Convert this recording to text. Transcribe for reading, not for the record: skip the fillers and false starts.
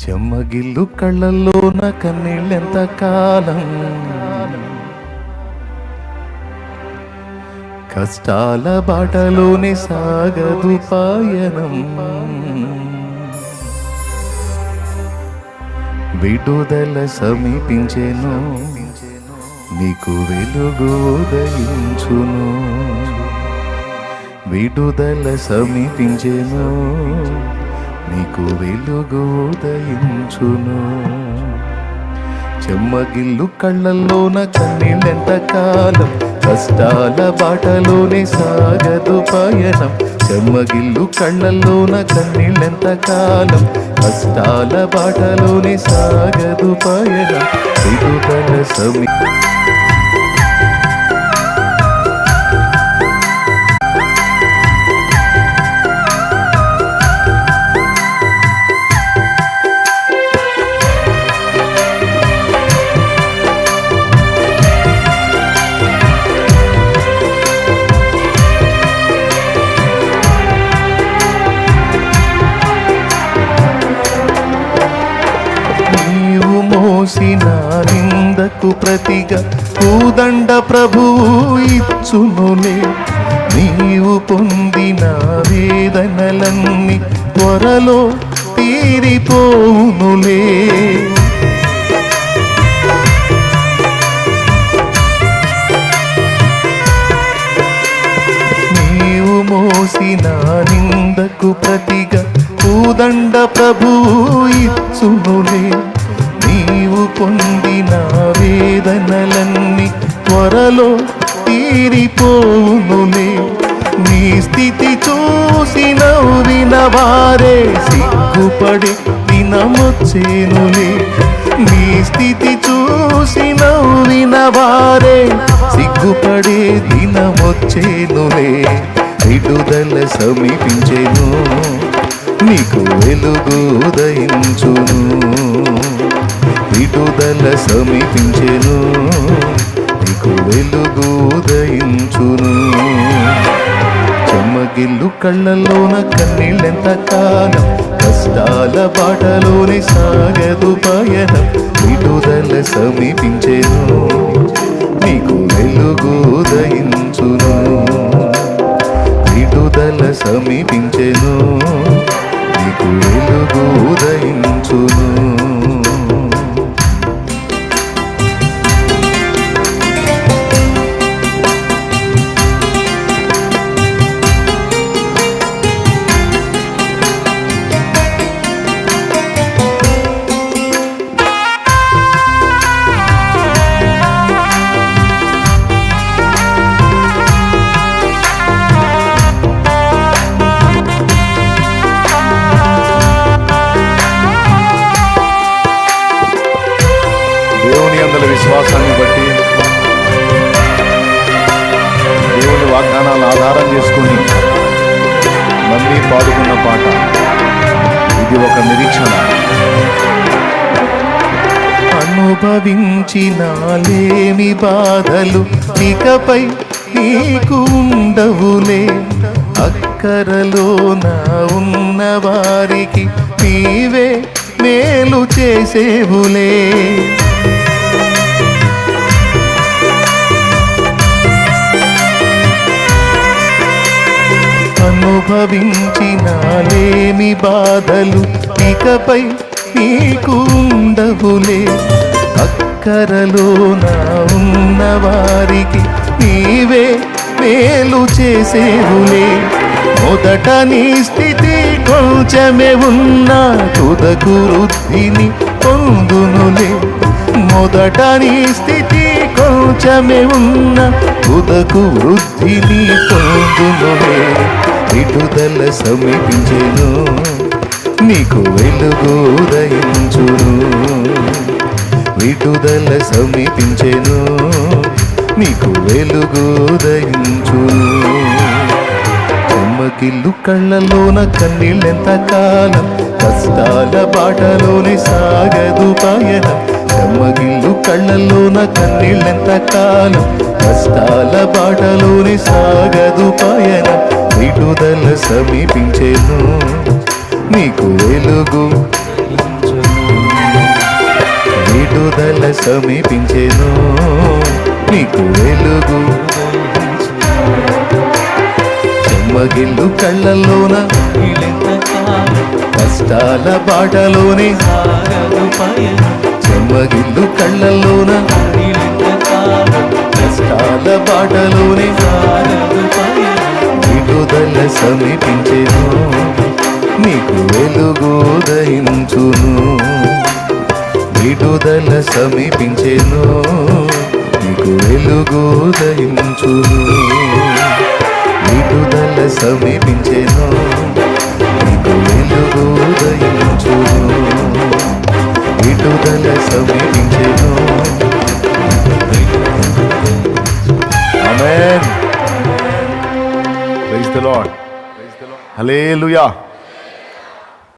చెమ్మగిల్లు కళ్ళల్లోన కన్నీళ్ళెంత కాలం, కష్టాల బాటలోనే సాగదు పయనం. విడుదల సమీపించెను, నీకు వెలుగు ఉదయించును. విడుదల సమీపించెను, నీకు వెలుగు ఉదయించును. చెమ్మగిల్లు కళ్ళల్లోన కన్నీళ్ళెంత కాలం, కష్టాల బాటలోనే సాగదు పయనం. చెమ్మగిల్లు కళ్ళల్లోన కన్నీళ్ళెంత కాలం, కష్టాల బాటలోనే సాగదు పయనం. విడుదల మోసిన నిందకు ప్రతిగా పూదండ ప్రభువు ఇచ్చునులే. నీవు పొందిన వేదనలన్నీ త్వరలో తీరిపోవునులే. నీవు మోసిన నిందకు ప్రతిగా పూదండ ప్రభువు ఇచ్చునులే. నీవు పొందిన వేదనలన్నీ త్వరలో తీరిపోవునులే. నీ స్థితి చూసి నవ్విన వారే సిగ్గుపడి దినమొచ్చేనులే. నీ స్థితి చూసి నవ్విన వారే సిగ్గుపడే దినమొచ్చేనులే. విడుదల సమీపించెను, నీకు వెలుగు ఉదయించును. విడుదల సమీపించెను, నీకు వెలుగు ఉదయించును. చెమ్మగిల్లు కళ్ళల్లోన కన్నీళ్ళెంత కాలం, కష్టాల బాటలోనే సాగదు పయనం. విడుదల సమీపించెను, నీకు వెలుగు ఉదయించును. విడుదల సమీపించెను, నీకు వెలుగు ఉదయించును. దేవుని యందల విశ్వాసాన్ని బట్టి, దేవుని వాగ్దానాలను ఆధారం చేసుకుని నమ్మి పాడుకున్న పాట ఇది. ఒక నిరీక్షణ. అనుభవించినాలేమి బాధలు ఇకపై నీకు ఉండవులే. అక్కరలోన ఉన్న వారికి నీవే మేలు చేసేవులే. అనుభవించినాలేమి బాధలు ఇకపై నీకు ఉండవులే. అక్కరలోన ఉన్న వారికి నీవే మేలు చేసేవులే. మొదట నీ స్థితి కొంచెమే ఉన్నా తుదకు వృద్ధిని పొందునులే. మొదట నీ స్థితి కొంచెమే ఉన్నా తుదకు వృద్ధిని పొందునులే. విడుదల సమీపించెను, నీకు వెలుగు ఉదయించును. విడుదల సమీపించెను, నీకు వెలుగు ఉదయించును. చెమ్మగిల్లు కళ్ళల్లోన కన్నీళ్ళెంత కాలం, కష్టాల బాటలోనే సాగదు పయనం. చెమ్మగిల్లు కళ్ళల్లోన కన్నీళ్ళెంత కాలం, కష్టాల బాటలోనే సాగదు పయనం. విడుదల సమీపించెను, నీకు వెలుగు విడుదల సమీపించెను, నీకు వెలుగు చెమ్మగిల్లు కళ్ళల్లోన కష్టాల బాటలోనే చెమ్మగిల్లు కళ్ళల్లోన కష్టాల బాటలోనే విడుదల సమీపించెను, నీకు వెలుగు ఉదయించును. విడుదల సమీపించెను, నీకు వెలుగు ఉదయించును. విడుదల సమీపించెను, నీకు వెలుగు ఉదయించును. విడుదల సమీపించెను. ఆమేన్. Praise the Lord. హల్లెలూయా.